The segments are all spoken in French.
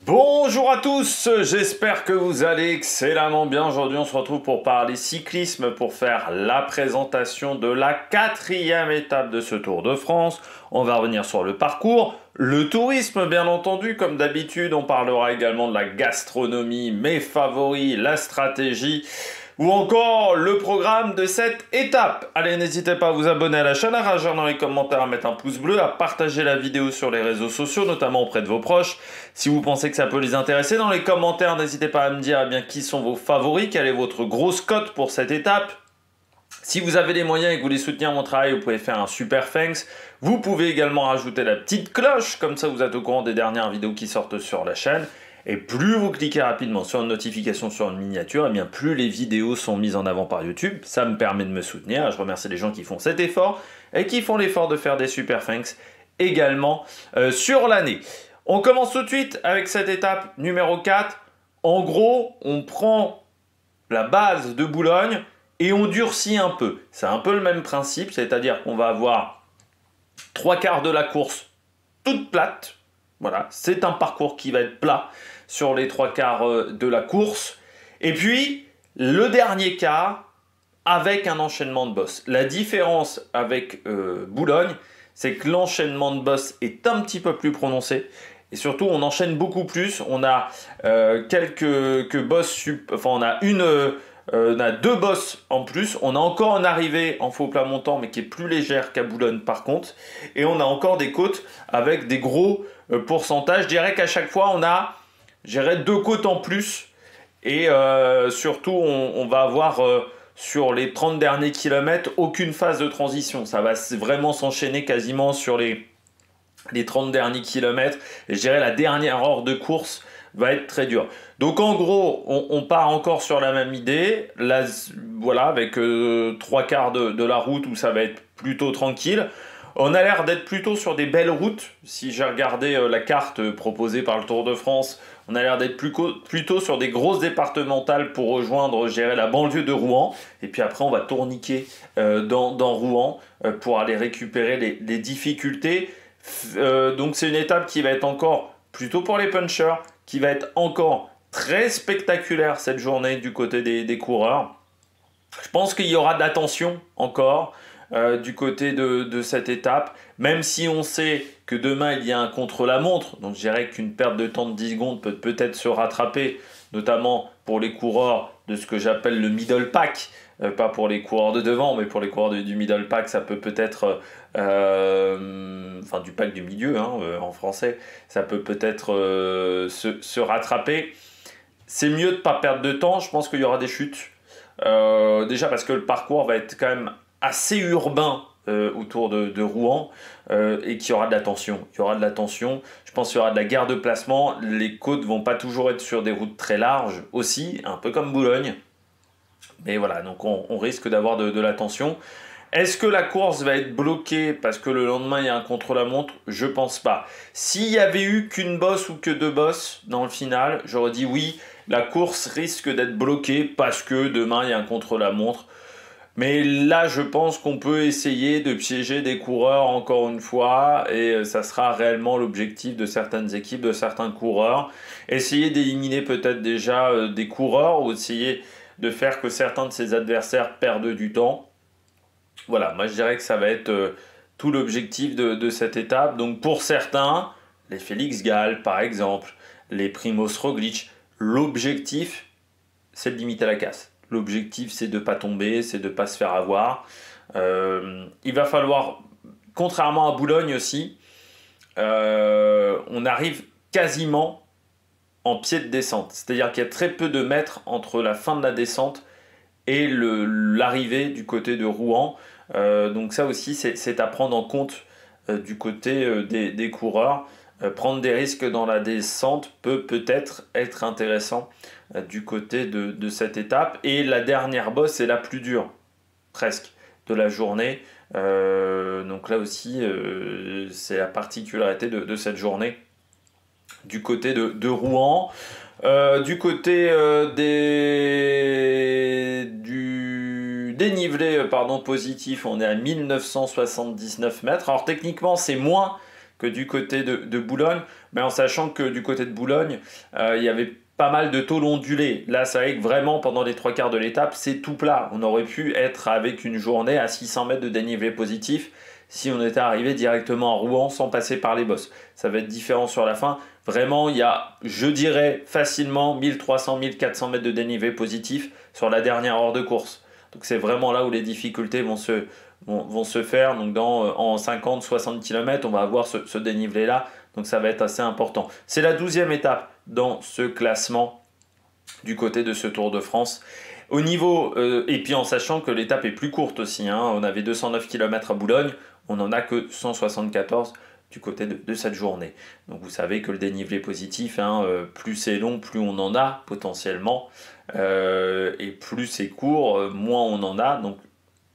Bonjour à tous, j'espère que vous allez excellemment bien. Aujourd'hui on se retrouve pour parler cyclisme, pour faire la présentation de la 4e étape de ce Tour de France. On va revenir sur le parcours, le tourisme bien entendu, comme d'habitude. On parlera également de la gastronomie, mes favoris, la stratégie ou encore le programme de cette étape. Allez, n'hésitez pas à vous abonner à la chaîne, à réagir dans les commentaires, à mettre un pouce bleu, à partager la vidéo sur les réseaux sociaux, notamment auprès de vos proches. Si vous pensez que ça peut les intéresser, dans les commentaires, n'hésitez pas à me dire qui sont vos favoris, quelle est votre grosse cote pour cette étape. Si vous avez les moyens et que vous voulez soutenir mon travail, vous pouvez faire un super thanks. Vous pouvez également rajouter la petite cloche, comme ça vous êtes au courant des dernières vidéos qui sortent sur la chaîne. Et plus vous cliquez rapidement sur une notification, sur une miniature, et bien plus les vidéos sont mises en avant par YouTube. Ça me permet de me soutenir. Je remercie les gens qui font cet effort et qui font l'effort de faire des super thanks également sur l'année. On commence tout de suite avec cette étape numéro 4. En gros, on prend la base de Boulogne et on durcit un peu. C'est un peu le même principe, c'est-à-dire qu'on va avoir 3/4 de la course toute plate. Voilà, c'est un parcours qui va être plat sur les 3/4 de la course. Et puis, le dernier quart avec un enchaînement de bosses. La différence avec Boulogne, c'est que l'enchaînement de bosses est un petit peu plus prononcé. Et surtout, on enchaîne beaucoup plus. On a quelques bosses, on a deux bosses en plus. On a encore une arrivée en faux plat montant, mais qui est plus légère qu'à Boulogne par contre. Et on a encore des côtes avec des gros pourcentages. Je dirais qu'à chaque fois, on a, deux côtes en plus. Et surtout, on va avoir sur les 30 derniers kilomètres aucune phase de transition. Ça va vraiment s'enchaîner quasiment sur les 30 derniers kilomètres. Et je dirais la dernière heure de course va être très dure. Donc en gros, on part encore sur la même idée. Là, voilà, avec 3/4 de la route où ça va être plutôt tranquille. On a l'air d'être plutôt sur des belles routes. Si j'ai regardé la carte proposée par le Tour de France, on a l'air d'être plutôt sur des grosses départementales pour rejoindre, je dirais, la banlieue de Rouen. Et puis après, on va tourniquer dans Rouen pour aller récupérer les difficultés. Donc c'est une étape qui va être encore plutôt pour les punchers, qui va être encore très spectaculaire cette journée du côté des coureurs. Je pense qu'il y aura de l'attention encore du côté de cette étape, même si on sait que demain il y a un contre-la-montre, donc je dirais qu'une perte de temps de 10 secondes peut peut-être se rattraper, notamment pour les coureurs de ce que j'appelle le middle pack, pas pour les coureurs de devant, mais pour les coureurs du middle pack, ça peut peut-être, enfin du pack du milieu en français, ça peut peut-être se rattraper. C'est mieux de ne pas perdre de temps, je pense qu'il y aura des chutes. Déjà parce que le parcours va être quand même assez urbain autour de Rouen et qu'il y aura de la tension. Il y aura de la tension, je pense qu'il y aura de la guerre de placement. Les côtes vont pas toujours être sur des routes très larges aussi, un peu comme Boulogne. Mais voilà, donc on risque d'avoir de la tension. Est-ce que la course va être bloquée parce que le lendemain il y a un contre-la-montre? Je pense pas. S'il y avait eu qu'une bosse ou que deux bosses dans le final, j'aurais dit oui, la course risque d'être bloquée parce que demain il y a un contre-la-montre. Mais là, je pense qu'on peut essayer de piéger des coureurs encore une fois et ça sera réellement l'objectif de certaines équipes, de certains coureurs. Essayer d'éliminer peut-être déjà des coureurs ou essayer de faire que certains de ses adversaires perdent du temps. Voilà, moi je dirais que ça va être tout l'objectif de cette étape. Donc pour certains, les Félix Gall par exemple, les Primoz Roglic, l'objectif c'est de limiter la casse. L'objectif c'est de ne pas tomber, c'est de ne pas se faire avoir. Il va falloir, contrairement à Boulogne aussi, on arrive quasiment en pied de descente. C'est-à-dire qu'il y a très peu de mètres entre la fin de la descente et l'arrivée du côté de Rouen. Donc ça aussi, c'est à prendre en compte du côté des coureurs. Prendre des risques dans la descente peut-être être intéressant du côté de cette étape. Et la dernière bosse, c'est la plus dure, presque, de la journée. Donc là aussi, c'est la particularité de cette journée du côté de Rouen. Du côté du dénivelé positif, on est à 1979 mètres. Alors techniquement, c'est moins que du côté de Boulogne, mais en sachant que du côté de Boulogne, il y avait pas mal de tôles ondulées. Là, c'est vrai que vraiment, pendant les 3 quarts de l'étape, c'est tout plat. On aurait pu être avec une journée à 600 mètres de dénivelé positif si on était arrivé directement à Rouen sans passer par les bosses. Ça va être différent sur la fin. Vraiment, il y a, je dirais, facilement 1300-1400 mètres de dénivelé positif sur la dernière heure de course. Donc c'est vraiment là où les difficultés vont se faire. Donc en 50-60 km, on va avoir ce dénivelé-là. Donc ça va être assez important. C'est la 12e étape dans ce classement du côté de ce Tour de France. Au niveau, et puis en sachant que l'étape est plus courte aussi, hein, on avait 209 km à Boulogne, on n'en a que 174 du côté de cette journée. Donc vous savez que le dénivelé positif, hein, plus c'est long, plus on en a potentiellement, et plus c'est court, moins on en a. Donc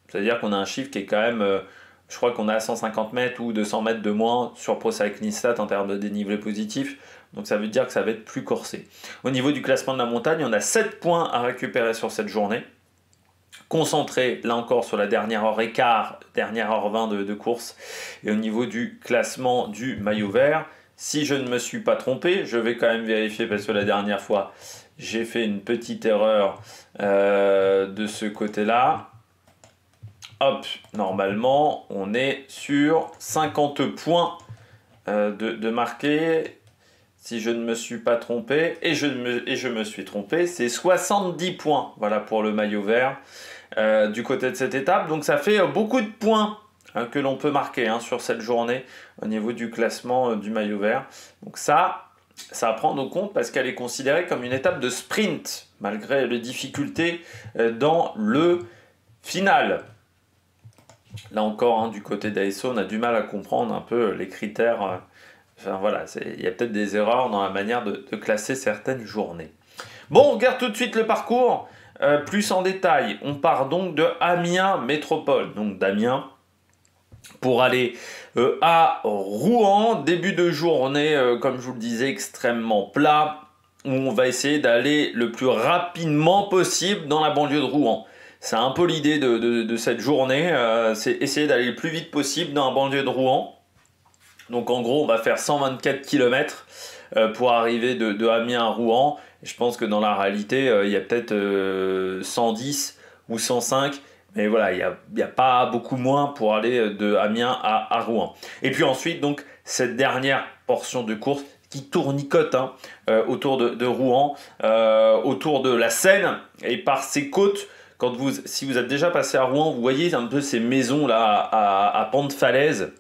c'est-à-dire qu'on a un chiffre qui est quand même, je crois qu'on a 150 mètres ou 200 mètres de moins sur ProCycling-Stat en termes de dénivelé positif. Donc ça veut dire que ça va être plus corsé. Au niveau du classement de la montagne, on a 7 points à récupérer sur cette journée. Concentré là encore sur la dernière heure et quart, dernière heure 20 de course. Et au niveau du classement du maillot vert, si je ne me suis pas trompé, je vais quand même vérifier parce que la dernière fois, j'ai fait une petite erreur de ce côté-là. Hop, normalement, on est sur 50 points de marqué. Si je ne me suis pas trompé, et je me suis trompé, c'est 70 points, voilà, pour le maillot vert du côté de cette étape. Donc ça fait beaucoup de points que l'on peut marquer sur cette journée au niveau du classement du maillot vert. Donc ça à prendre en compte parce qu'elle est considérée comme une étape de sprint, malgré les difficultés dans le final. Là encore, du côté d'ASO, on a du mal à comprendre un peu les critères. Enfin voilà, il y a peut-être des erreurs dans la manière de classer certaines journées. Bon, on regarde tout de suite le parcours, plus en détail. On part donc de Amiens Métropole, donc d'Amiens, pour aller à Rouen. Début de journée, comme je vous le disais, extrêmement plat, où on va essayer d'aller le plus rapidement possible dans la banlieue de Rouen. C'est un peu l'idée de cette journée, c'est essayer d'aller le plus vite possible dans la banlieue de Rouen. Donc en gros, on va faire 124 km pour arriver de Amiens à Rouen. Et je pense que dans la réalité, il y a peut-être 110 ou 105. Mais voilà, il n'y a pas beaucoup moins pour aller de Amiens à Rouen. Et puis ensuite, donc, cette dernière portion de course qui tournicote autour de Rouen, autour de la Seine et par ses côtes. Si vous êtes déjà passé à Rouen, vous voyez un peu ces maisons là à pente de falaise.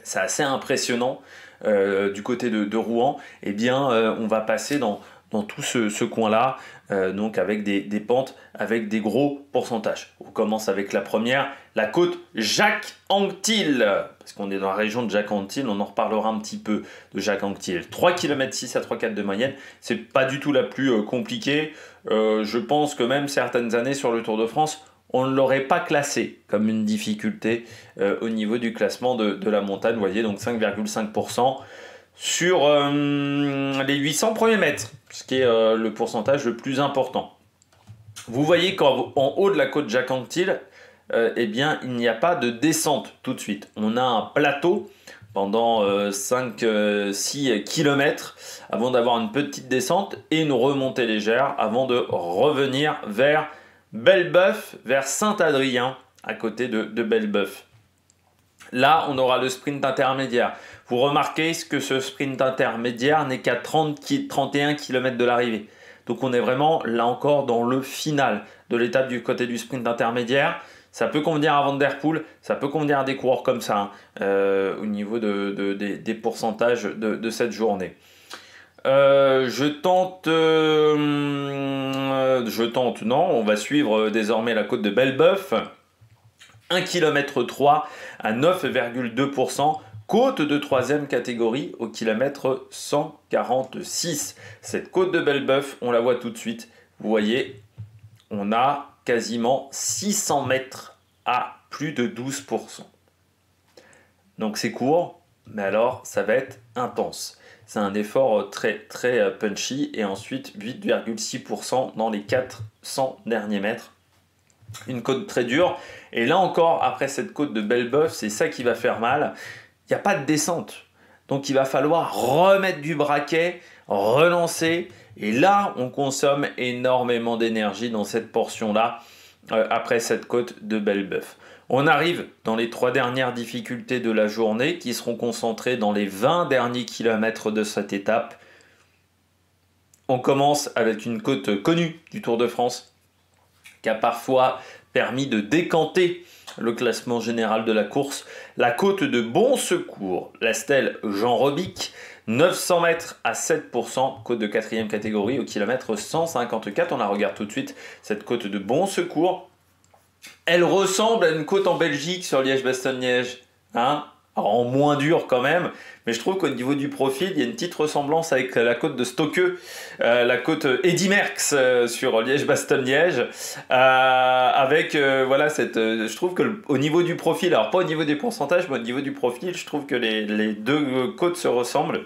C'est assez impressionnant du côté de Rouen. Eh bien, on va passer dans tout ce coin-là, donc avec des pentes, avec des gros pourcentages. On commence avec la première, la côte Jacques-Anquetil, parce qu'on est dans la région de Jacques-Anquetil, on en reparlera un petit peu de Jacques-Anquetil. 3 km 6 à 3,4 de moyenne, c'est pas du tout la plus compliquée. Je pense que même certaines années sur le Tour de France, on ne l'aurait pas classé comme une difficulté au niveau du classement de la montagne. Vous voyez, donc 5,5% sur les 800 premiers mètres, ce qui est le pourcentage le plus important. Vous voyez qu'en haut de la côte Jacques-Anquetil, eh bien, il n'y a pas de descente tout de suite. On a un plateau pendant 5-6 km avant d'avoir une petite descente et une remontée légère avant de revenir vers Belbeuf, vers Saint-Adrien, à côté de Belbeuf. Là, on aura le sprint intermédiaire. Vous remarquez que ce sprint intermédiaire n'est qu'à 31 km de l'arrivée. Donc on est vraiment, là encore, dans le final de l'étape du côté du sprint intermédiaire. Ça peut convenir à Van Der Poel, ça peut convenir à des coureurs comme ça, au niveau des pourcentages de cette journée. Non, on va suivre désormais la côte de Belbeuf. 1 km 3 à 9,2%, côte de 3e catégorie au kilomètre 146. Cette côte de Belbeuf, on la voit tout de suite. Vous voyez, on a quasiment 600 mètres à plus de 12%. Donc c'est court, mais alors ça va être intense. C'est un effort très très punchy et ensuite 8,6% dans les 400 derniers mètres. Une côte très dure. Et là encore, après cette côte de Belbeuf, c'est ça qui va faire mal. il n'y a pas de descente. Donc il va falloir remettre du braquet, relancer. Et là, on consomme énormément d'énergie dans cette portion-là, après cette côte de Belle-Bœuf. On arrive dans les 3 dernières difficultés de la journée qui seront concentrées dans les 20 derniers kilomètres de cette étape. On commence avec une côte connue du Tour de France qui a parfois permis de décanter le classement général de la course. La côte de Bon Secours, la stèle Jean Robic, 900 mètres à 7%, côte de 4e catégorie au kilomètre 154. On la regarde tout de suite, cette côte de Bon Secours. Elle ressemble à une côte en Belgique sur Liège-Bastogne-Liège. Hein, alors en moins dur quand même, mais je trouve qu'au niveau du profil, il y a une petite ressemblance avec la côte de Stokke, la côte Eddy Merckx sur Liège-Bastogne-Liège, avec voilà je trouve que au niveau du profil, alors pas au niveau des pourcentages, mais au niveau du profil, je trouve que les deux côtes se ressemblent.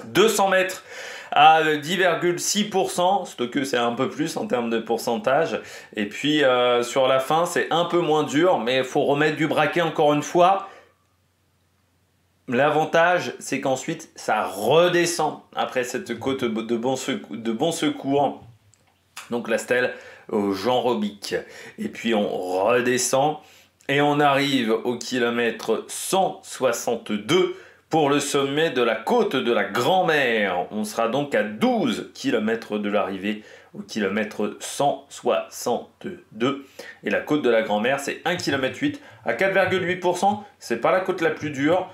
200 mètres à 10,6%, Stokke c'est un peu plus en termes de pourcentage, et puis sur la fin c'est un peu moins dur, mais il faut remettre du braquet encore une fois. L'avantage, c'est qu'ensuite, ça redescend après cette côte de Bon Secours. Donc la stèle Jean Robic. Et puis on redescend et on arrive au kilomètre 162 pour le sommet de la côte de la Grand-Mère. On sera donc à 12 km de l'arrivée au kilomètre 162. Et la côte de la Grand-Mère, c'est 1,8 km à 4,8%. C'est pas la côte la plus dure,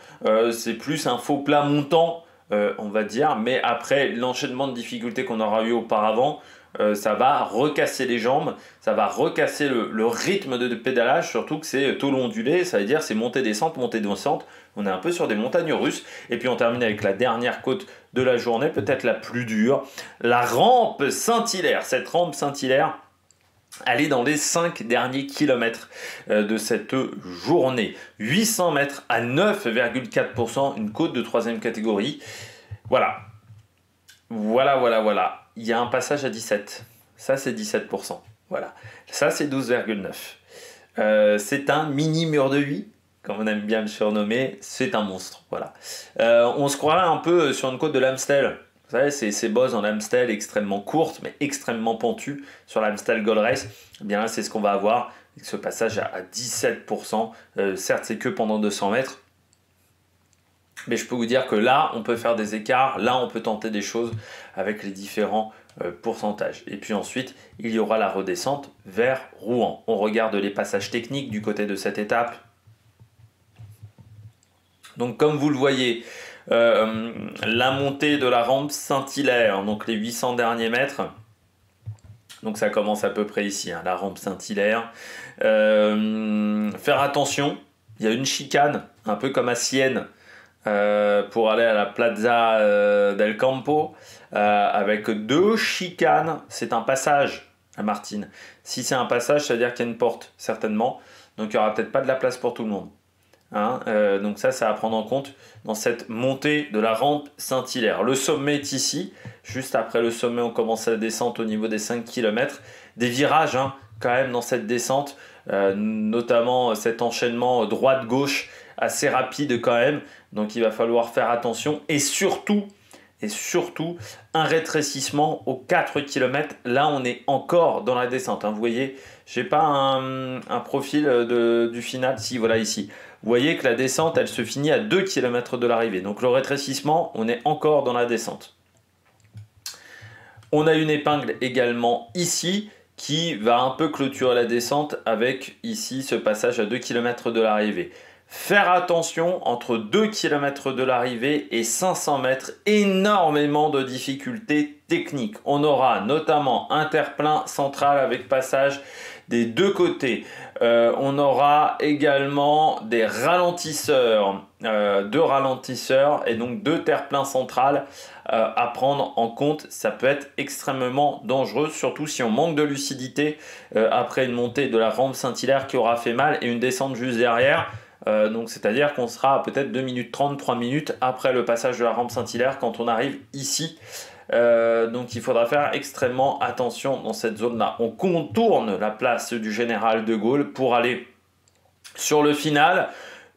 c'est plus un faux plat montant, on va dire. Mais après l'enchaînement de difficultés qu'on aura eu auparavant, ça va recasser les jambes, ça va recasser le rythme de pédalage, surtout que c'est taux ondulé, ça veut dire c'est montée-descente, montée-descente. On est un peu sur des montagnes russes. Et puis on termine avec la dernière côte de la journée, peut-être la plus dure, la rampe Saint-Hilaire. Cette rampe Saint-Hilaire, elle est dans les 5 derniers kilomètres de cette journée. 800 mètres à 9,4%, une côte de 3e catégorie. Voilà. Voilà. Il y a un passage à 17. Ça, c'est 17%. Voilà. Ça, c'est 12,9. C'est un mini mur de vie, comme on aime bien le surnommer. C'est un monstre. Voilà. On se croirait un peu sur une côte de l'Amstel. Vous savez, ces bosses en Amstel extrêmement courtes, mais extrêmement pentues sur l'Amstel Gold Race. Eh bien là, c'est ce qu'on va avoir. Avec ce passage à 17%. Certes, c'est que pendant 200 mètres. Mais je peux vous dire que là, on peut faire des écarts. Là, on peut tenter des choses avec les différents pourcentages. Et puis ensuite, il y aura la redescente vers Rouen. On regarde les passages techniques du côté de cette étape. Donc, comme vous le voyez, la montée de la rampe Saint-Hilaire, donc les 800 derniers mètres. Donc ça commence à peu près ici, hein, la rampe Saint-Hilaire. Faire attention, il y a une chicane, un peu comme à Sienne, pour aller à la Plaza del Campo, avec 2 chicanes. C'est un passage à Martine. Si c'est un passage, ça veut dire qu'il y a une porte, certainement. Donc il n'y aura peut-être pas de la place pour tout le monde. Hein, donc ça à prendre en compte dans cette montée de la rampe Saint-Hilaire. Le sommet est ici. Juste après le sommet, on commence la descente au niveau des 5 km. Des virages, hein, quand même, dans cette descente. Notamment cet enchaînement droite-gauche assez rapide quand même. Donc il va falloir faire attention. Et surtout, un rétrécissement aux 4 km. Là, on est encore dans la descente. Hein. Vous voyez, je n'ai pas un profil du final. Si, voilà ici. Vous voyez que la descente, elle se finit à 2 km de l'arrivée. Donc le rétrécissement, on est encore dans la descente. On a une épingle également ici qui va un peu clôturer la descente avec ici ce passage à 2 km de l'arrivée. Faire attention, entre 2 km de l'arrivée et 500 mètres, énormément de difficultés techniques. On aura notamment un terre-plein central avec passage des deux côtés. On aura également des ralentisseurs, 2 ralentisseurs et donc 2 terre-pleins centrales à prendre en compte. Ça peut être extrêmement dangereux, surtout si on manque de lucidité après une montée de la rampe Saint-Hilaire qui aura fait mal et une descente juste derrière. Donc c'est-à-dire qu'on sera peut-être 2 minutes 30, 3 minutes après le passage de la rampe Saint-Hilaire quand on arrive ici. Donc il faudra faire extrêmement attention dans cette zone-là. On contourne la place du Général de Gaulle pour aller sur le final.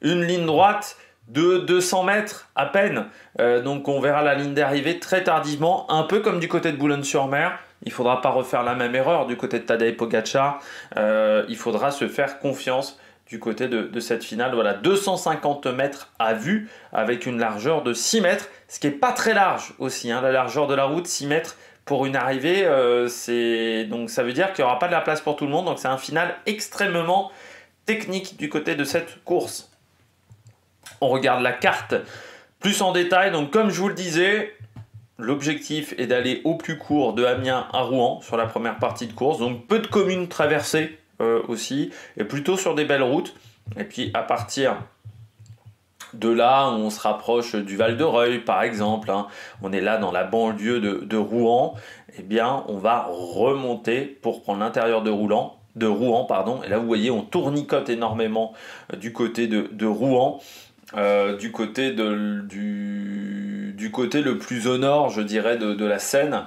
Une ligne droite de 200 mètres à peine. Donc on verra la ligne d'arrivée très tardivement, un peu comme du côté de Boulogne-sur-Mer. Il ne faudra pas refaire la même erreur du côté de Tadej Pogačar. Il faudra se faire confiance du côté de cette finale. Voilà, 250 mètres à vue avec une largeur de 6 mètres, ce qui n'est pas très large aussi, hein, la largeur de la route, 6 mètres pour une arrivée. Donc ça veut dire qu'il n'y aura pas de la place pour tout le monde. Donc c'est un final extrêmement technique du côté de cette course. On regarde la carte plus en détail. Donc comme je vous le disais, l'objectif est d'aller au plus court de Amiens à Rouen sur la première partie de course. Donc peu de communes traversées aussi, et plutôt sur des belles routes. Et puis à partir de là, on se rapproche du Val de Reuil par exemple, hein, on est là dans la banlieue de Rouen, et bien on va remonter pour prendre l'intérieur de Rouen, et là vous voyez on tournicote énormément du côté de Rouen, du côté le plus au nord, je dirais, de la Seine,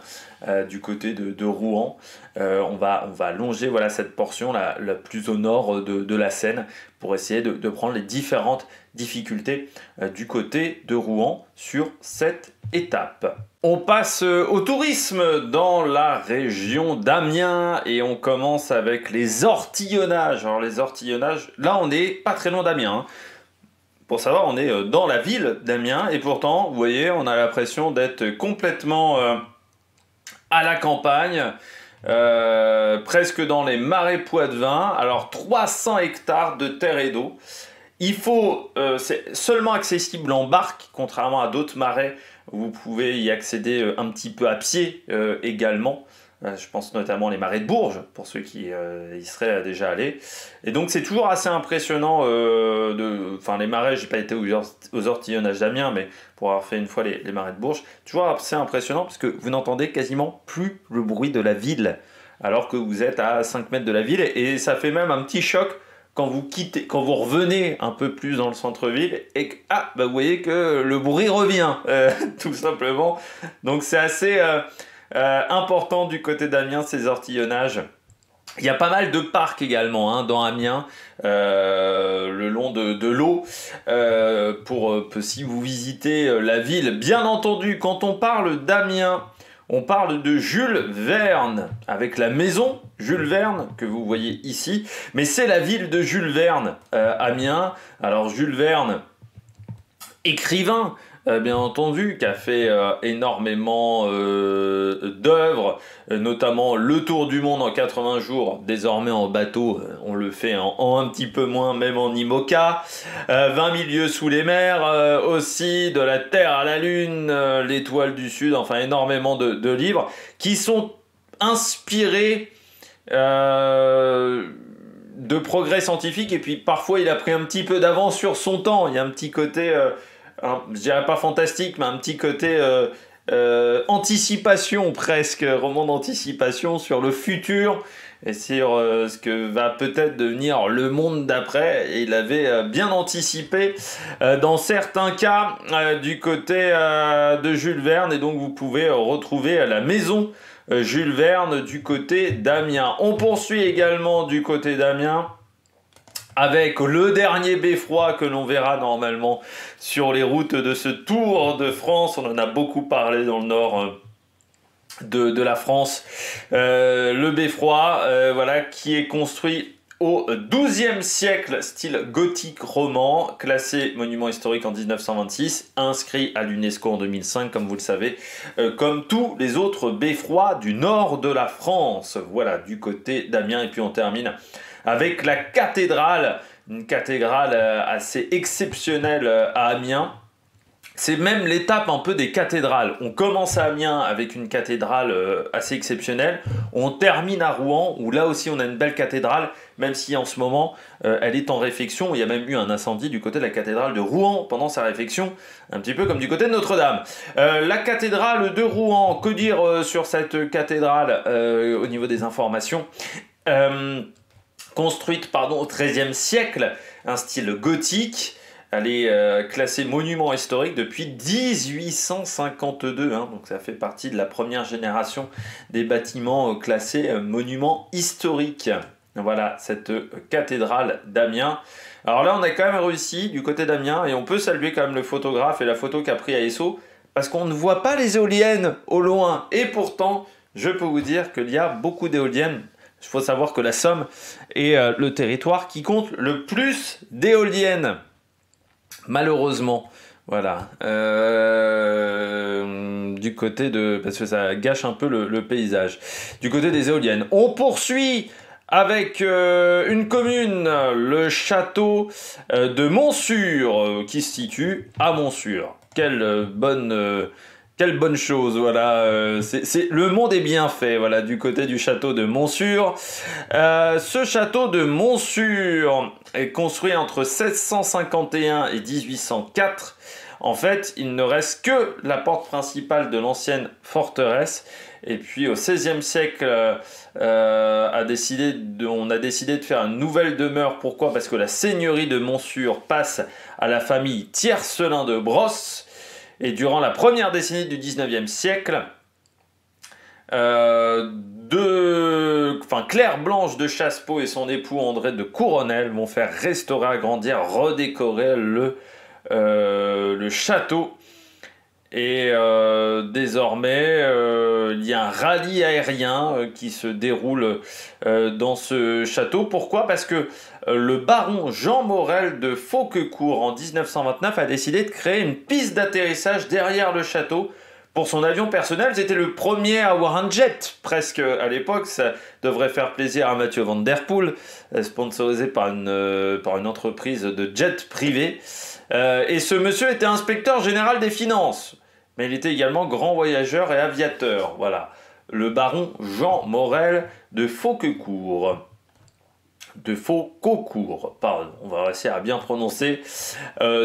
du côté de Rouen. On va longer voilà, cette portion la plus au nord de la Seine pour essayer de prendre les différentes difficultés du côté de Rouen sur cette étape. On passe au tourisme dans la région d'Amiens et on commence avec les ortillonnages. Alors les ortillonnages, là on n'est pas très loin d'Amiens, hein. Pour savoir, on est dans la ville d'Amiens et pourtant, vous voyez, on a l'impression d'être complètement à la campagne, presque dans les marais poitevins. Alors 300 hectares de terre et d'eau. C'est seulement accessible en barque, contrairement à d'autres marais où vous pouvez y accéder un petit peu à pied également. Je pense notamment les marais de Bourges, pour ceux qui y seraient déjà allés. Et donc c'est toujours assez impressionnant, les marais, j'ai pas été aux ortillonnages d'Amiens, mais pour avoir fait une fois les marais de Bourges, toujours assez impressionnant parce que vous n'entendez quasiment plus le bruit de la ville, alors que vous êtes à 5 mètres de la ville, et ça fait même un petit choc quand vous revenez un peu plus dans le centre-ville, et que, vous voyez que le bruit revient, tout simplement. Donc c'est assez... important du côté d'Amiens, ces ortillonnages. Il y a pas mal de parcs également hein, dans Amiens, le long de l'eau, si vous visitez la ville. Bien entendu, quand on parle d'Amiens, on parle de Jules Verne, avec la maison Jules Verne que vous voyez ici. Mais c'est la ville de Jules Verne, Amiens. Alors Jules Verne, écrivain, bien entendu, qui a fait énormément d'œuvres, notamment Le Tour du Monde en 80 jours, désormais en bateau, on le fait en un petit peu moins, même en IMOCA, 20 000 lieues sous les mers, aussi De la Terre à la Lune, L'Étoile du Sud, enfin énormément de livres qui sont inspirés de progrès scientifiques, et puis parfois il a pris un petit peu d'avance sur son temps. Il y a un petit côté... je dirais pas fantastique, mais un petit côté anticipation presque, roman d'anticipation sur le futur et sur ce que va peut-être devenir le monde d'après. Et il avait bien anticipé dans certains cas du côté de Jules Verne, et donc vous pouvez retrouver la maison Jules Verne du côté d'Amiens. On poursuit également du côté d'Amiens avec le dernier beffroi que l'on verra normalement sur les routes de ce Tour de France. On en a beaucoup parlé dans le nord de la France. Le beffroi, voilà, qui est construit au XIIe siècle, style gothique roman, classé monument historique en 1926, inscrit à l'UNESCO en 2005, comme vous le savez, comme tous les autres beffrois du nord de la France. Voilà, du côté d'Amiens. Et puis on termine avec la cathédrale, une cathédrale assez exceptionnelle à Amiens. C'est même l'étape un peu des cathédrales. On commence à Amiens avec une cathédrale assez exceptionnelle. On termine à Rouen, où là aussi on a une belle cathédrale, même si en ce moment elle est en réfection. Il y a même eu un incendie du côté de la cathédrale de Rouen pendant sa réfection, un petit peu comme du côté de Notre-Dame. La cathédrale de Rouen, que dire sur cette cathédrale au niveau des informations construite au XIIIe siècle, un style gothique. Elle est classée monument historique depuis 1852, hein, donc ça fait partie de la première génération des bâtiments classés monuments historiques. Voilà, cette cathédrale d'Amiens. Alors là, on a quand même réussi du côté d'Amiens et on peut saluer quand même le photographe et la photo qu'a pris ASO parce qu'on ne voit pas les éoliennes au loin. Et pourtant, je peux vous dire qu'il y a beaucoup d'éoliennes. Il faut savoir que la Somme est le territoire qui compte le plus d'éoliennes. Malheureusement. Voilà. Du côté de... Parce que ça gâche un peu le paysage. Du côté des éoliennes. On poursuit avec une commune, le château de Montsûrs, qui se situe à Montsûrs. Quelle bonne chose, voilà. Le monde est bien fait, voilà, du côté du château de Montsûrs. Ce château de Montsûrs est construit entre 1651 et 1804. En fait, il ne reste que la porte principale de l'ancienne forteresse. Et puis au XVIe siècle, on a décidé de faire une nouvelle demeure. Pourquoi? Parce que la seigneurie de Montsûrs passe à la famille Tiercelin de Brosse. Et durant la première décennie du XIXe siècle, Claire Blanche de Chassepeau et son époux André de Couronnel vont faire restaurer, agrandir, redécorer le château. Et désormais, il y a un rallye aérien qui se déroule dans ce château. Pourquoi? Parce que le baron Jean Morel de Fauquecourt, en 1929, a décidé de créer une piste d'atterrissage derrière le château pour son avion personnel. C'était le premier à avoir un jet, presque à l'époque. Ça devrait faire plaisir à Mathieu Van Der Poel, sponsorisé par une entreprise de jet privé. Et ce monsieur était inspecteur général des finances, mais il était également grand voyageur et aviateur. Voilà, le baron Jean Morel de Fauquecourt. Pardon, on va réussir à bien prononcer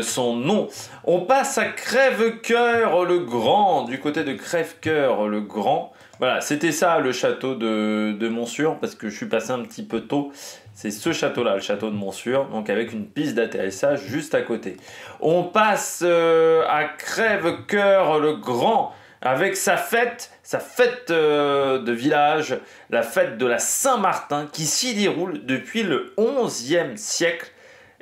son nom. On passe à Crèvecoeur-le-Grand, du côté de Crèvecoeur-le-Grand. Voilà, c'était ça le château de Montsûrs, parce que je suis passé un petit peu tôt. C'est ce château-là, le château de Montsûrs, donc avec une piste d'atterrissage juste à côté. On passe à Crèvecoeur-le-Grand, avec sa fête de village, la fête de la Saint-Martin, qui s'y déroule depuis le XIe siècle.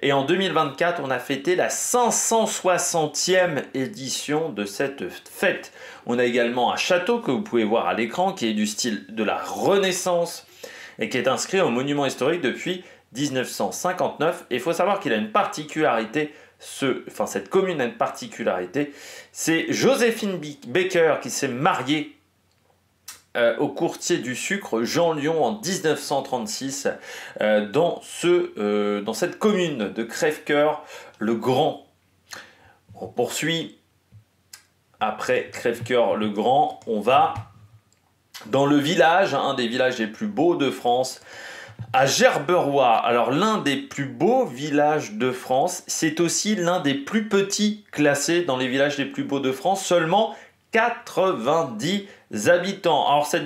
Et en 2024, on a fêté la 560e édition de cette fête. On a également un château que vous pouvez voir à l'écran, qui est du style de la Renaissance, et qui est inscrit au monument historique depuis 1959. Et il faut savoir qu'il a une particularité, cette commune a une particularité, c'est Joséphine Baker qui s'est mariée au courtier du sucre Jean Lion en 1936 dans cette commune de Crèvecoeur-le-Grand. On poursuit après Crèvecoeur-le-Grand, on va dans le village, un des villages les plus beaux de France, à Gerberoy. Alors l'un des plus beaux villages de France, c'est aussi l'un des plus petits classés dans les villages les plus beaux de France, seulement 90 habitants. Alors ce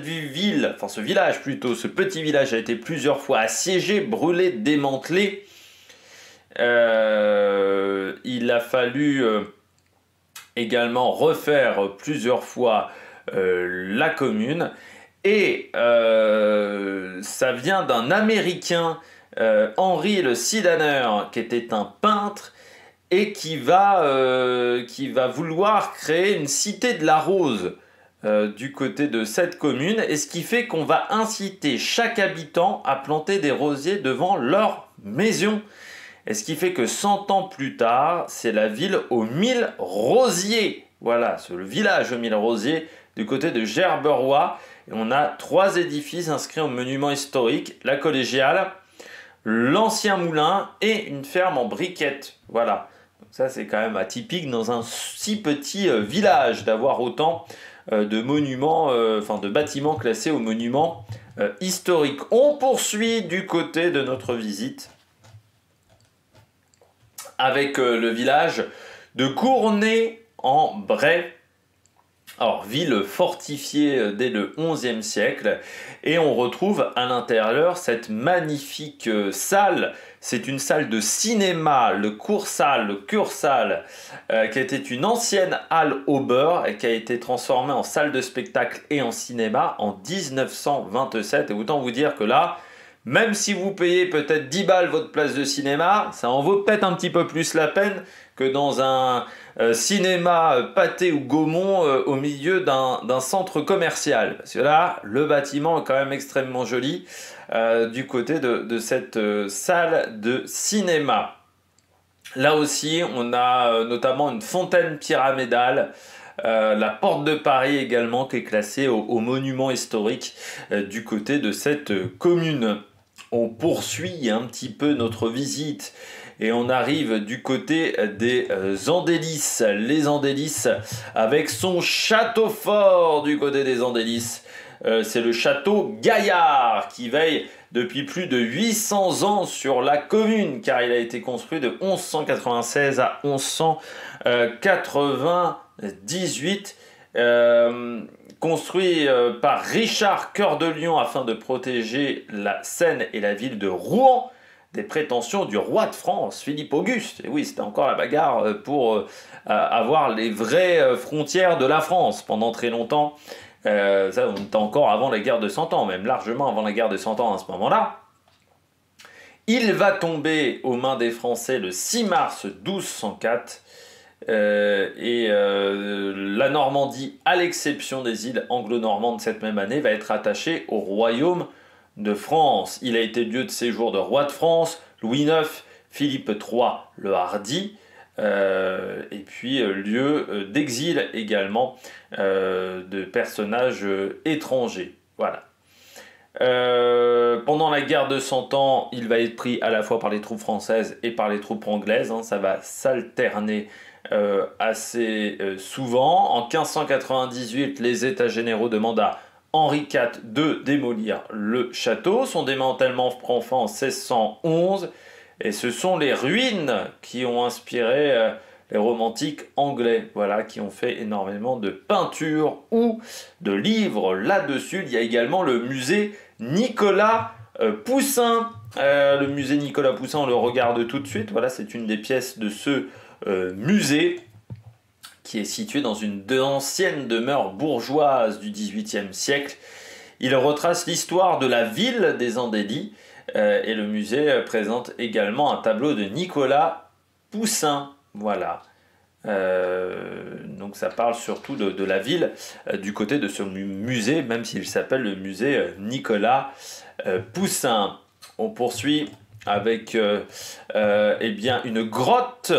petit village a été plusieurs fois assiégé, brûlé, démantelé. Il a fallu également refaire plusieurs fois la commune. Et ça vient d'un Américain, Henry le Sidaner, qui était un peintre et qui va vouloir créer une cité de la rose du côté de cette commune. Et ce qui fait qu'on va inciter chaque habitant à planter des rosiers devant leur maison. Et ce qui fait que 100 ans plus tard, c'est la ville aux 1000 rosiers. Voilà, c'est le village aux 1000 rosiers du côté de Gerberoy. Et on a 3 édifices inscrits au monument historique, la collégiale, l'ancien moulin et une ferme en briquettes. Voilà, donc ça c'est quand même atypique dans un si petit village d'avoir autant de monuments, de bâtiments classés au monument historique. On poursuit du côté de notre visite avec le village de Cournay-en-Bray. Alors, ville fortifiée dès le XIe siècle, et on retrouve à l'intérieur cette magnifique salle. C'est une salle de cinéma, le Cursal, qui était une ancienne halle au beurre et qui a été transformée en salle de spectacle et en cinéma en 1927. Et autant vous dire que là, Même si vous payez peut-être 10 balles votre place de cinéma, ça en vaut peut-être un petit peu plus la peine que dans un cinéma Pathé ou Gaumont au milieu d'un centre commercial. Parce que là, le bâtiment est quand même extrêmement joli du côté de cette salle de cinéma. Là aussi, on a notamment une fontaine pyramidale, la porte de Paris également qui est classée au monument historique du côté de cette commune. On poursuit un petit peu notre visite et on arrive du côté des Andelys. Les Andelys avec son château fort du côté des Andelys. C'est le château Gaillard qui veille depuis plus de 800 ans sur la commune car il a été construit de 1196 à 1198. Construit par Richard Cœur de Lion afin de protéger la Seine et la ville de Rouen des prétentions du roi de France, Philippe Auguste. Et oui, c'était encore la bagarre pour avoir les vraies frontières de la France pendant très longtemps. Ça, on était encore avant la guerre de 100 ans, même largement avant la guerre de 100 ans à ce moment-là. Il va tomber aux mains des Français le 6 mars 1204. La Normandie, à l'exception des îles anglo-normandes cette même année, va être attachée au royaume de France. Il a été lieu de séjour de roi de France, Louis IX, Philippe III le Hardi, et puis lieu d'exil également de personnages étrangers. Voilà. Pendant la guerre de 100 ans, il va être pris à la fois par les troupes françaises et par les troupes anglaises. Ça va s'alterner assez souvent. En 1598, les États généraux demandent à Henri IV de démolir le château. Son démantèlement prend fin en 1611 et ce sont les ruines qui ont inspiré les romantiques anglais, voilà, qui ont fait énormément de peintures ou de livres là-dessus. Il y a également le musée Nicolas Poussin. Le musée Nicolas Poussin, on le regarde tout de suite. Voilà, c'est une des pièces de ce musée qui est situé dans une ancienne demeure bourgeoise du XVIIIe siècle. Il retrace l'histoire de la ville des Andelys et le musée présente également un tableau de Nicolas Poussin. Voilà. Donc ça parle surtout de la ville du côté de ce musée, même s'il s'appelle le musée Nicolas Poussin. On poursuit avec eh bien une grotte.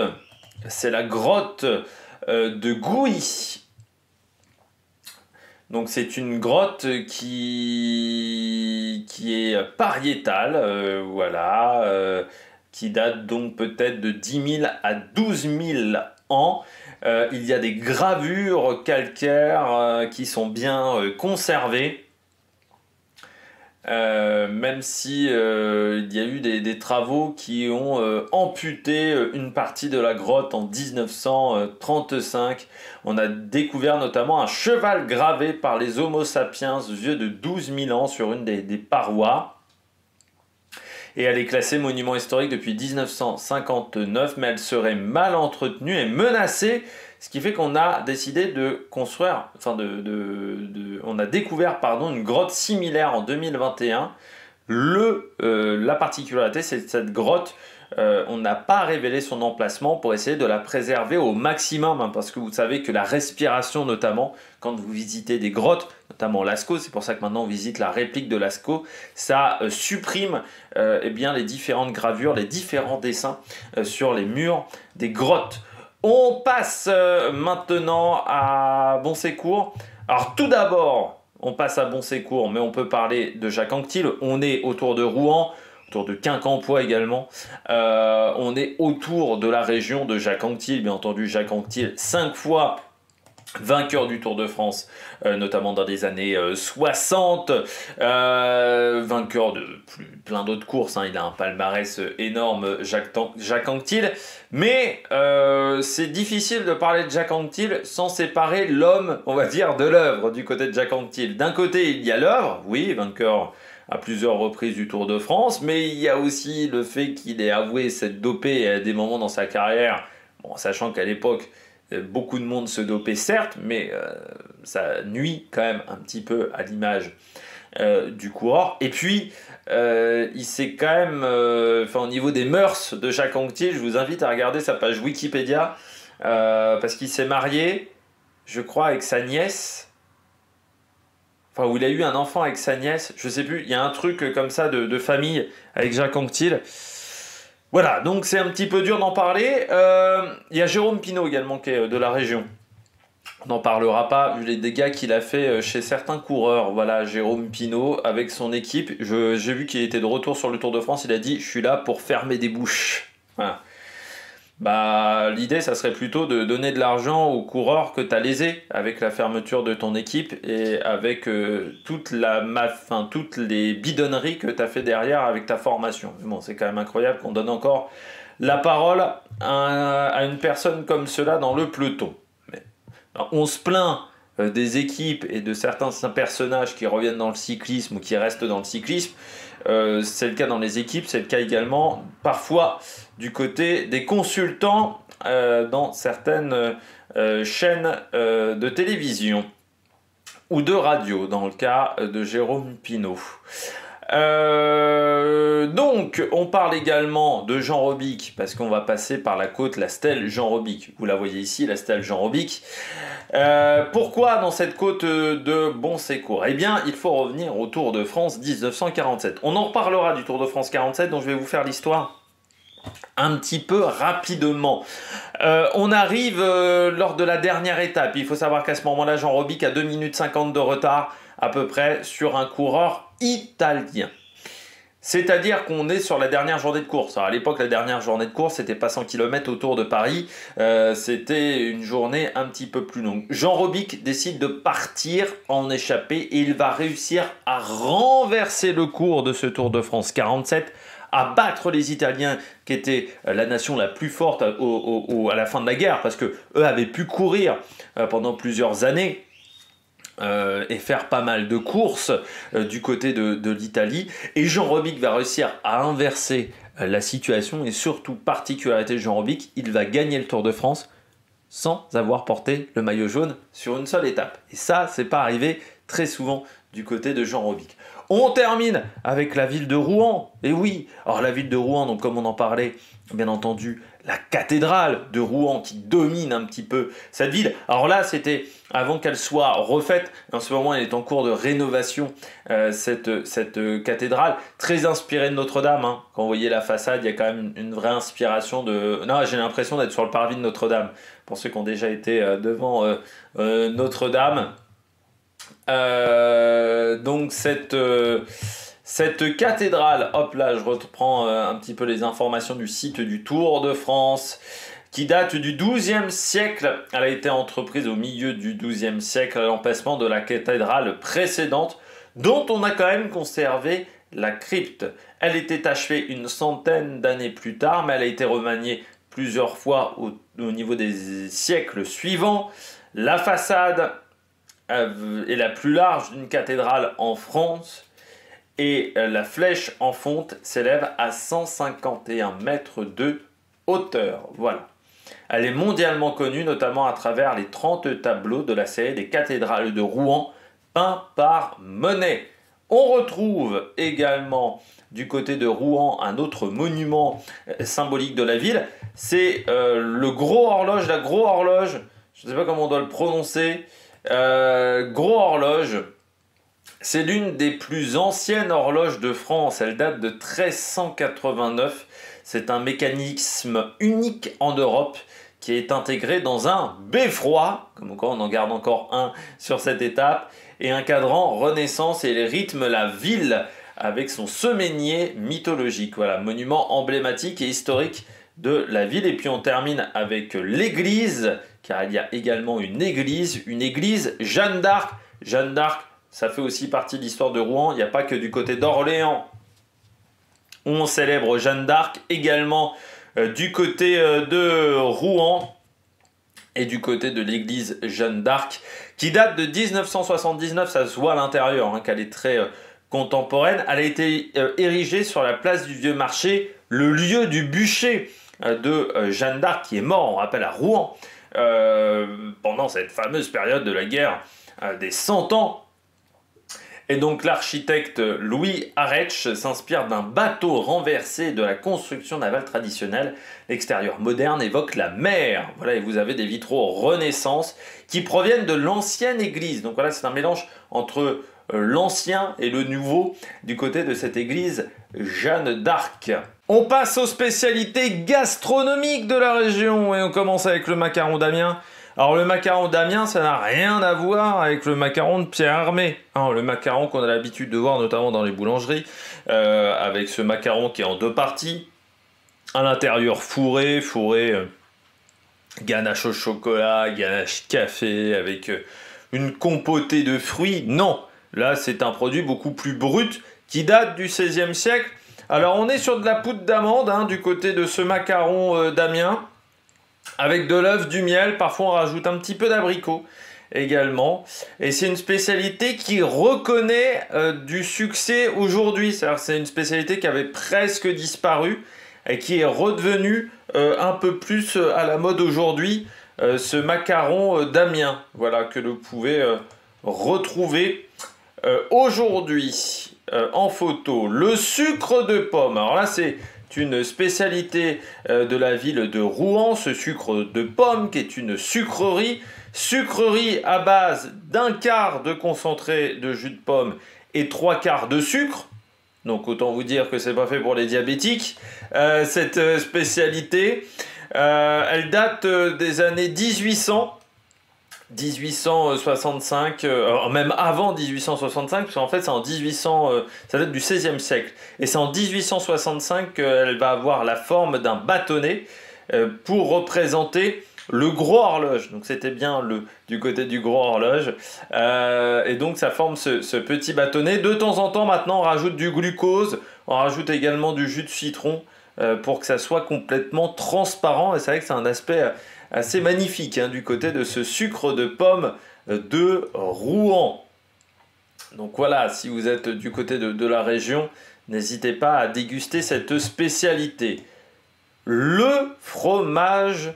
C'est la grotte de Gouy. Donc c'est une grotte qui est pariétale, voilà, qui date donc peut-être de 10 000 à 12 000 ans. Il y a des gravures calcaires qui sont bien conservées. Même si il y a eu des travaux qui ont amputé une partie de la grotte en 1935. On a découvert notamment un cheval gravé par les Homo sapiens vieux de 12 000 ans sur une des parois. Et elle est classée monument historique depuis 1959, mais elle serait mal entretenue et menacée, ce qui fait qu'on a décidé de construire, on a découvert une grotte similaire en 2021. La particularité, c'est que cette grotte, on n'a pas révélé son emplacement pour essayer de la préserver au maximum, parce que vous savez que la respiration, notamment quand vous visitez des grottes, notamment Lascaux, c'est pour ça que maintenant on visite la réplique de Lascaux, ça supprime eh bien, les différentes gravures, les différents dessins sur les murs des grottes. On passe maintenant à Bonsecours. Alors tout d'abord, on passe à Bonsecours, mais on peut parler de Jacques Anquetil. On est autour de Rouen, autour de Quincampoix également. On est autour de la région de Jacques Anquetil, bien entendu. Jacques Anquetil, 5 fois vainqueur du Tour de France, notamment dans les années 60, vainqueur de plein d'autres courses, il a un palmarès énorme, Jacques Anquetil, mais c'est difficile de parler de Jacques Anquetil sans séparer l'homme, on va dire, de l'œuvre du côté de Jacques Anquetil. D'un côté, il y a l'œuvre, oui, vainqueur à plusieurs reprises du Tour de France, mais il y a aussi le fait qu'il ait avoué s'être dopé à des moments dans sa carrière, bon, sachant qu'à l'époque, beaucoup de monde se dopait certes, mais ça nuit quand même un petit peu à l'image du coureur. Et puis, il s'est quand même, au niveau des mœurs de Jacques Anquetil, je vous invite à regarder sa page Wikipédia, parce qu'il s'est marié, je crois, avec sa nièce, où il a eu un enfant avec sa nièce, je sais plus, il y a un truc comme ça de famille avec Jacques Anquetil. Voilà, donc c'est un petit peu dur d'en parler. Il y a Jérôme Pineau également qui est de la région. On n'en parlera pas, vu les dégâts qu'il a fait chez certains coureurs. Voilà, Jérôme Pineau avec son équipe. J'ai vu qu'il était de retour sur le Tour de France. Il a dit « Je suis là pour fermer des bouches ». Voilà. L'idée, ça serait plutôt de donner de l'argent aux coureurs que tu as lésés avec la fermeture de ton équipe et avec toutes les bidonneries que tu as fait derrière avec ta formation. Mais bon, c'est quand même incroyable qu'on donne encore la parole à une personne comme cela dans le peloton. On se plaint des équipes et de certains personnages qui reviennent dans le cyclisme ou qui restent dans le cyclisme. C'est le cas dans les équipes, c'est le cas également parfois du côté des consultants dans certaines chaînes de télévision ou de radio, dans le cas de Jérôme Pineau. Donc, on parle également de Jean Robic, parce qu'on va passer par la côte, la stèle Jean Robic. Vous la voyez ici, la stèle Jean Robic. Pourquoi dans cette côte de Bon-Sécours? Eh bien, il faut revenir au Tour de France 1947. On en reparlera du Tour de France 47, donc je vais vous faire l'histoire un petit peu rapidement. On arrive lors de la dernière étape. Il faut savoir qu'à ce moment-là, Jean Robic a 2 minutes 50 de retard à peu près sur un coureur italien. C'est-à-dire qu'on est sur la dernière journée de course. Alors à l'époque, la dernière journée de course, c'était pas 100 km autour de Paris. C'était une journée un petit peu plus longue. Jean Robic décide de partir en échappée et il va réussir à renverser le cours de ce Tour de France 47, à battre les Italiens qui étaient la nation la plus forte à la fin de la guerre, parce qu'eux avaient pu courir pendant plusieurs années et faire pas mal de courses du côté de l'Italie. Et Jean Robic va réussir à inverser la situation, et surtout, particularité de Jean Robic, il va gagner le Tour de France sans avoir porté le maillot jaune sur une seule étape. Et ça, c'est pas arrivé très souvent du côté de Jean Robic. On termine avec la ville de Rouen. Et oui, alors la ville de Rouen, donc comme on en parlait, bien entendu, la cathédrale de Rouen qui domine un petit peu cette ville. Alors là, c'était avant qu'elle soit refaite. En ce moment, elle est en cours de rénovation, cette cathédrale, très inspirée de Notre-Dame. Hein. Quand vous voyez la façade, il y a quand même une vraie inspiration de... Non, j'ai l'impression d'être sur le parvis de Notre-Dame. Pour ceux qui ont déjà été devant Notre-Dame. Donc cette cathédrale, hop là, je reprends un petit peu les informations du site du Tour de France, qui date du XIIe siècle. Elle a été entreprise au milieu du XIIe siècle à l'emplacement de la cathédrale précédente, dont on a quand même conservé la crypte. Elle était achevée une centaine d'années plus tard, mais elle a été remaniée plusieurs fois au niveau des siècles suivants. La façade est la plus large d'une cathédrale en France, et la flèche en fonte s'élève à 151 mètres de hauteur. Voilà. Elle est mondialement connue, notamment à travers les 30 tableaux de la série des cathédrales de Rouen, peints par Monet. On retrouve également du côté de Rouen un autre monument symbolique de la ville. C'est le gros horloge, la gros horloge, je ne sais pas comment on doit le prononcer, gros horloge. C'est l'une des plus anciennes horloges de France. Elle date de 1389. C'est un mécanisme unique en Europe qui est intégré dans un beffroi, comme quoi on en garde encore un sur cette étape, et un cadran Renaissance, et il rythme la ville avec son semainier mythologique. Voilà, monument emblématique et historique de la ville. Et puis on termine avec l'église, car il y a également une église Jeanne d'Arc. Jeanne d'Arc, ça fait aussi partie de l'histoire de Rouen. Il n'y a pas que du côté d'Orléans on célèbre Jeanne d'Arc, également du côté de Rouen et du côté de l'église Jeanne d'Arc, qui date de 1979. Ça se voit à l'intérieur, hein, qu'elle est très contemporaine. Elle a été érigée sur la place du Vieux Marché, le lieu du bûcher de Jeanne d'Arc, qui est mort, on rappelle, à Rouen, pendant cette fameuse période de la guerre des 100 ans. Et donc l'architecte Louis Arech s'inspire d'un bateau renversé de la construction navale traditionnelle. L'extérieur moderne évoque la mer. Voilà, et vous avez des vitraux Renaissance qui proviennent de l'ancienne église. Donc voilà, c'est un mélange entre l'ancien et le nouveau du côté de cette église Jeanne d'Arc. On passe aux spécialités gastronomiques de la région et on commence avec le macaron d'Amiens. Alors le macaron d'Amiens, ça n'a rien à voir avec le macaron de Pierre Hermé. Hein, le macaron qu'on a l'habitude de voir notamment dans les boulangeries, avec ce macaron qui est en deux parties. À l'intérieur fourré, ganache au chocolat, ganache café, avec une compotée de fruits. Non, là c'est un produit beaucoup plus brut qui date du XVIe siècle. Alors on est sur de la poudre d'amande hein, du côté de ce macaron d'Amiens, avec de l'œuf, du miel, parfois on rajoute un petit peu d'abricot également. Et c'est une spécialité qui reconnaît du succès aujourd'hui. C'est-à-dire c'est une spécialité qui avait presque disparu et qui est redevenue un peu plus à la mode aujourd'hui. Ce macaron d'Amiens, voilà, que vous pouvez retrouver aujourd'hui en photo. Le sucre de pomme, alors là c'est une spécialité de la ville de Rouen, ce sucre de pomme qui est une sucrerie à base d'un quart de concentré de jus de pomme et 3/4 de sucre. Donc autant vous dire que c'est pas fait pour les diabétiques, cette spécialité. Elle date des années 1865, même avant 1865, parce qu'en fait c'est en 1800, ça date du XVIe siècle. Et c'est en 1865 qu'elle va avoir la forme d'un bâtonnet pour représenter le gros horloge. Donc c'était bien du côté du gros horloge. Et donc ça forme ce petit bâtonnet. De temps en temps maintenant on rajoute du glucose, on rajoute également du jus de citron pour que ça soit complètement transparent. Et c'est vrai que c'est un aspect assez magnifique hein, du côté de ce sucre de pomme de Rouen. Donc voilà, si vous êtes du côté de la région, n'hésitez pas à déguster cette spécialité. Le fromage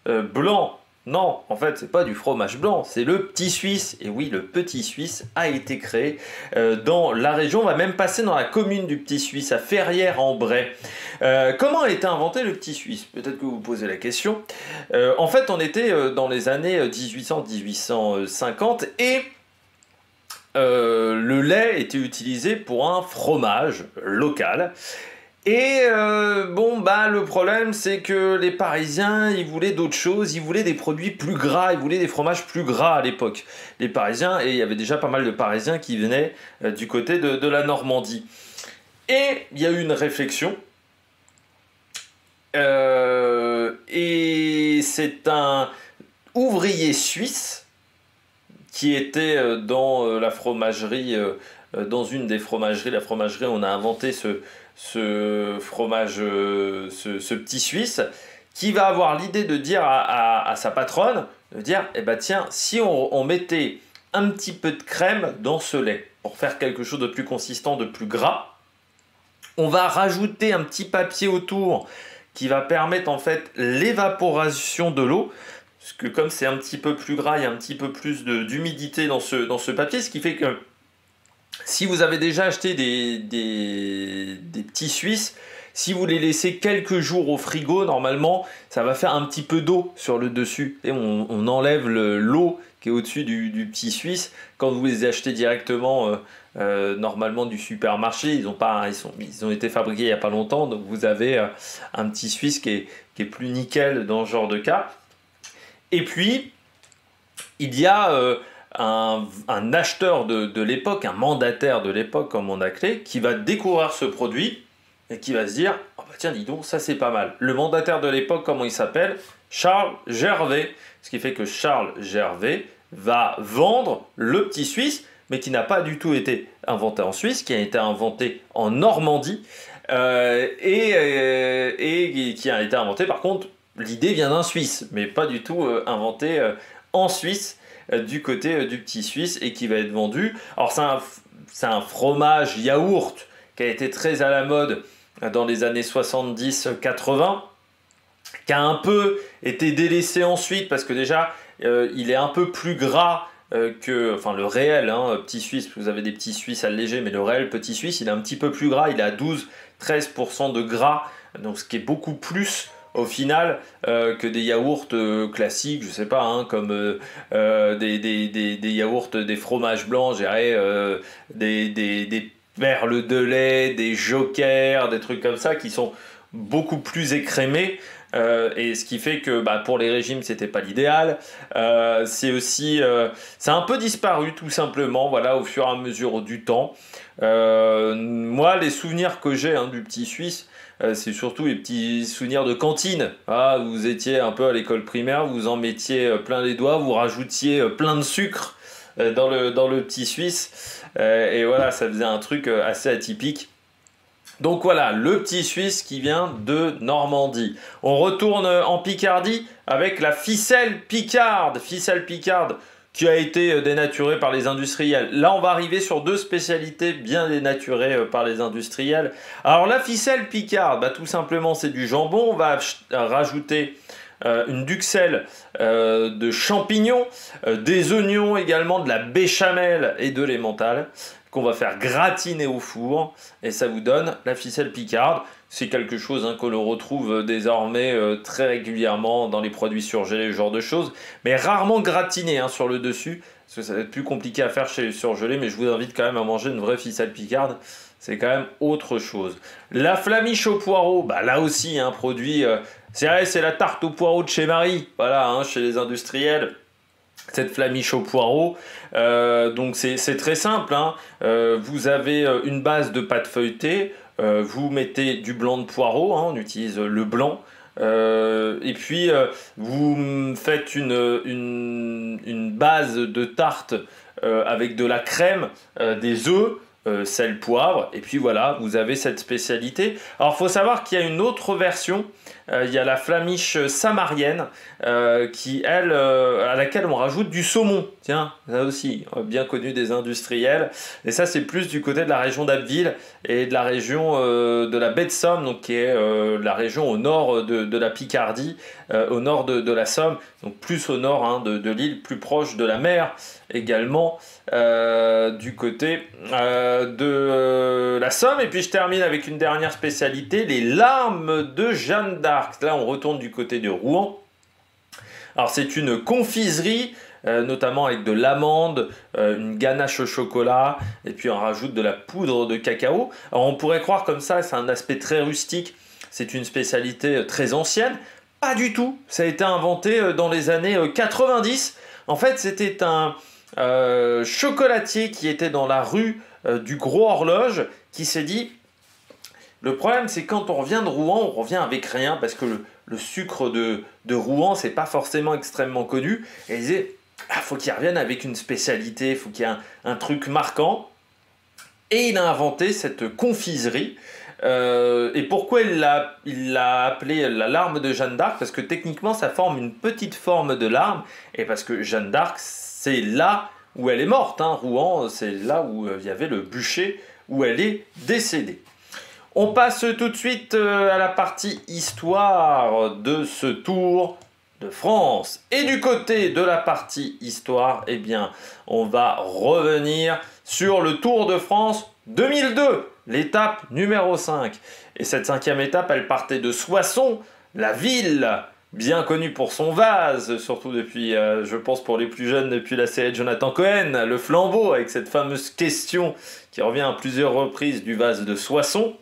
blanc. Non, en fait, c'est pas du fromage blanc, c'est le petit suisse. Et oui, le petit suisse a été créé dans la région. On va même passer dans la commune du petit suisse, à Ferrières-en-Bray. Comment a été inventé le petit suisse? Peut-être que vous vous posez la question. En fait, on était dans les années 1800-1850 et le lait était utilisé pour un fromage local. Et le problème c'est que les Parisiens, ils voulaient d'autres choses, ils voulaient des produits plus gras, ils voulaient des fromages plus gras à l'époque. Les Parisiens, et il y avait déjà pas mal de Parisiens qui venaient du côté de la Normandie. Et il y a eu une réflexion, et c'est un ouvrier suisse qui était dans la fromagerie, dans une des fromageries, la fromagerie, on a inventé ce fromage, ce petit suisse, qui va avoir l'idée de dire à sa patronne, de dire, eh ben tiens, si on mettait un petit peu de crème dans ce lait, pour faire quelque chose de plus consistant, de plus gras, on va rajouter un petit papier autour qui va permettre en fait l'évaporation de l'eau, parce que comme c'est un petit peu plus gras, il y a un petit peu plus d'humidité dans ce papier, ce qui fait que si vous avez déjà acheté des petits Suisses, si vous les laissez quelques jours au frigo, normalement, ça va faire un petit peu d'eau sur le dessus. Et on enlève l'eau qui est au-dessus du petit Suisse. Quand vous les achetez directement, normalement du supermarché, ils ont été fabriqués il n'y a pas longtemps, donc vous avez un petit Suisse qui est plus nickel dans ce genre de cas. Et puis, il y a un acheteur de l'époque, un mandataire de l'époque comme on a créé, qui va découvrir ce produit et qui va se dire oh bah tiens dis donc ça c'est pas mal. Le mandataire de l'époque, comment il s'appelle? Charles Gervais. Ce qui fait que Charles Gervais va vendre le petit Suisse, mais qui n'a pas du tout été inventé en Suisse, qui a été inventé en Normandie et qui a été inventé par contre, l'idée vient d'un Suisse, mais pas du tout inventé en Suisse. Du côté du petit Suisse et qui va être vendu. Alors c'est un fromage yaourt qui a été très à la mode dans les années 70-80, qui a un peu été délaissé ensuite parce que déjà il est un peu plus gras enfin le réel petit suisse, vous avez des petits suisses allégés, mais le réel petit suisse, il est un petit peu plus gras, il est à 12-13% de gras, donc ce qui est beaucoup plus au final que des yaourts classiques, je sais pas, comme des yaourts, des fromages blancs, je dirais, des perles de lait, des jokers, des trucs comme ça qui sont beaucoup plus écrémés. Et ce qui fait que pour les régimes c'était pas l'idéal. C'est aussi c'est un peu disparu tout simplement, voilà, au fur et à mesure du temps. Moi, les souvenirs que j'ai du petit suisse, c'est surtout les petits souvenirs de cantine. Ah, vous étiez un peu à l'école primaire, vous en mettiez plein les doigts, vous rajoutiez plein de sucre dans le petit suisse, et voilà, ça faisait un truc assez atypique. Donc voilà, le petit suisse qui vient de Normandie. On retourne en Picardie avec la ficelle picarde. Ficelle picarde qui a été dénaturée par les industriels. Là, on va arriver sur deux spécialités bien dénaturées par les industriels. Alors la ficelle picarde, tout simplement c'est du jambon. On va rajouter une duxelle de champignons, des oignons également, de la béchamel et de l'emmental, qu'on va faire gratiner au four, et ça vous donne la ficelle picarde. C'est quelque chose que l'on retrouve désormais très régulièrement dans les produits surgelés, ce genre de choses, mais rarement gratiné sur le dessus, parce que ça va être plus compliqué à faire chez les surgelés, mais je vous invite quand même à manger une vraie ficelle picarde, c'est quand même autre chose. La flamiche au poireau, là aussi un produit, c'est vrai, c'est la tarte au poireau de chez Marie, voilà, chez les industriels. Cette flamiche au poireau, donc c'est très simple, vous avez une base de pâte feuilletée, vous mettez du blanc de poireau, on utilise le blanc, et puis vous faites une base de tarte avec de la crème, des œufs, sel, poivre, et puis voilà, vous avez cette spécialité. Alors il faut savoir qu'il y a une autre version, il y a la flamiche samarienne, qui elle, à laquelle on rajoute du saumon. Tiens, ça aussi, bien connu des industriels. Et ça, c'est plus du côté de la région d'Abbeville et de la région de la baie de Somme, donc qui est la région au nord de la Picardie, au nord de la Somme, donc plus au nord de l'île, plus proche de la mer également, du côté de la Somme. Et puis je termine avec une dernière spécialité, les larmes de Jeanne d'Arc. Là, on retourne du côté de Rouen. Alors, c'est une confiserie, notamment avec de l'amande, une ganache au chocolat, et puis on rajoute de la poudre de cacao. Alors, on pourrait croire comme ça, c'est un aspect très rustique, c'est une spécialité très ancienne. Pas du tout, ça a été inventé dans les années 90. En fait, c'était un chocolatier qui était dans la rue du Gros Horloge, qui s'est dit... Le problème, c'est quand on revient de Rouen, on revient avec rien, parce que le sucre de Rouen, c'est pas forcément extrêmement connu. Et il disait, faut qu'il revienne avec une spécialité, faut qu'il y ait un truc marquant. Et il a inventé cette confiserie. Et pourquoi il l'a appelé la larme de Jeanne d'Arc? Parce que techniquement, ça forme une petite forme de larme. Et parce que Jeanne d'Arc, c'est là où elle est morte. Rouen, c'est là où il y avait le bûcher, où elle est décédée. On passe tout de suite à la partie histoire de ce Tour de France. Et du côté de la partie histoire, eh bien, on va revenir sur le Tour de France 2002, l'étape numéro 5. Et cette 5e étape, elle partait de Soissons, la ville bien connue pour son vase, surtout depuis, je pense pour les plus jeunes, depuis la série de Jonathan Cohen, le flambeau, avec cette fameuse question qui revient à plusieurs reprises du vase de Soissons.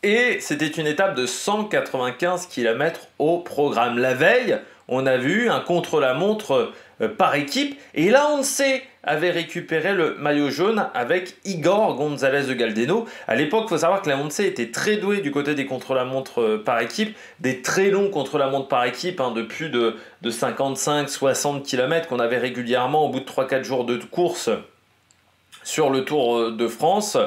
Et c'était une étape de 195 km au programme. La veille, on a vu un contre-la-montre par équipe. Et la Once avait récupéré le maillot jaune avec Igor González de Galdeno. À l'époque, il faut savoir que la Once était très douée du côté des contre-la-montre par équipe. Des très longs contre-la-montre par équipe, de plus de 55-60 km qu'on avait régulièrement au bout de 3-4 jours de course sur le Tour de France,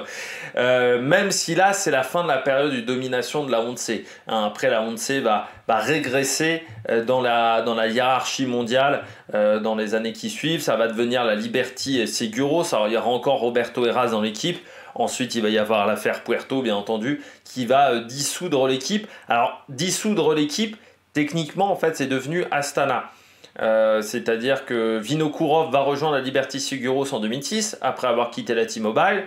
même si là c'est la fin de la période de domination de la Once. Après, la Once va régresser dans la hiérarchie mondiale dans les années qui suivent. Ça va devenir la Liberty Seguros. Alors il y aura encore Roberto Heras dans l'équipe. Ensuite, il va y avoir l'affaire Puerto, bien entendu, qui va dissoudre l'équipe. Alors, dissoudre l'équipe, techniquement, en fait, c'est devenu Astana. C'est-à-dire que Vinokourov va rejoindre la Liberty Seguros en 2006, après avoir quitté la T-Mobile.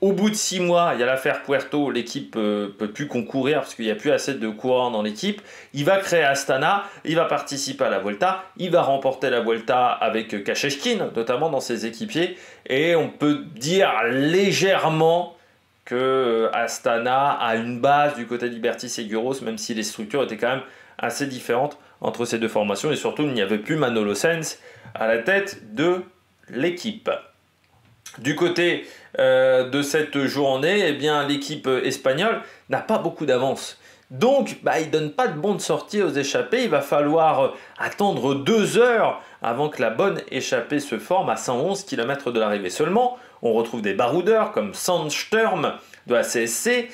Au bout de 6 mois, il y a l'affaire Puerto, l'équipe ne peut plus concourir parce qu'il n'y a plus assez de coureurs dans l'équipe. Il va créer Astana, il va participer à la Vuelta, il va remporter la Vuelta avec Kasheshkin, notamment dans ses équipiers. Et on peut dire légèrement que Astana a une base du côté de Liberty Seguros, même si les structures étaient quand même assez différentes entre ces deux formations. Et surtout, il n'y avait plus Manolo Sens à la tête de l'équipe. Du côté de cette journée, eh bien, l'équipe espagnole n'a pas beaucoup d'avance. Donc, il ne donne pas de bonne sortie aux échappées. Il va falloir attendre 2 heures avant que la bonne échappée se forme à 111 km de l'arrivée. Seulement, on retrouve des baroudeurs comme Sandström de la CSC,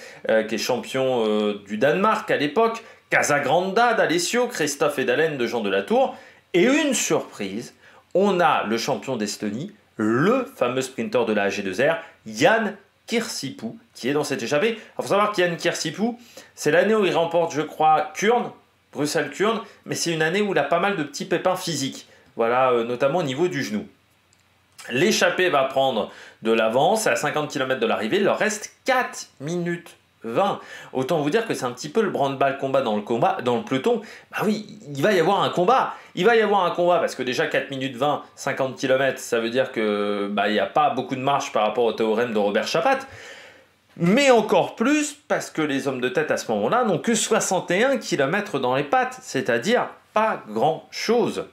qui est champion du Danemark à l'époque, Casagranda d'Alessio, Christophe Edalen de Jean de la Tour. Et une surprise, on a le champion d'Estonie, le fameux sprinter de la AG2R, Jan Kirsipuu, qui est dans cette échappée. Il faut savoir qu'Jan Kirsipuu, c'est l'année où il remporte, je crois, Kurn, Bruxelles-Kurn, mais c'est une année où il a pas mal de petits pépins physiques, voilà, notamment au niveau du genou. L'échappée va prendre de l'avance, à 50 km de l'arrivée, il leur reste 4 minutes 20. Autant vous dire que c'est un petit peu le branle-balle combat dans le peloton. Bah oui, il va y avoir un combat. Il va y avoir un combat parce que déjà 4 minutes 20, 50 km, ça veut dire que il n'y a pas beaucoup de marge par rapport au théorème de Robert Chapat. Mais encore plus parce que les hommes de tête à ce moment-là n'ont que 61 km dans les pattes, c'est-à-dire pas grand-chose.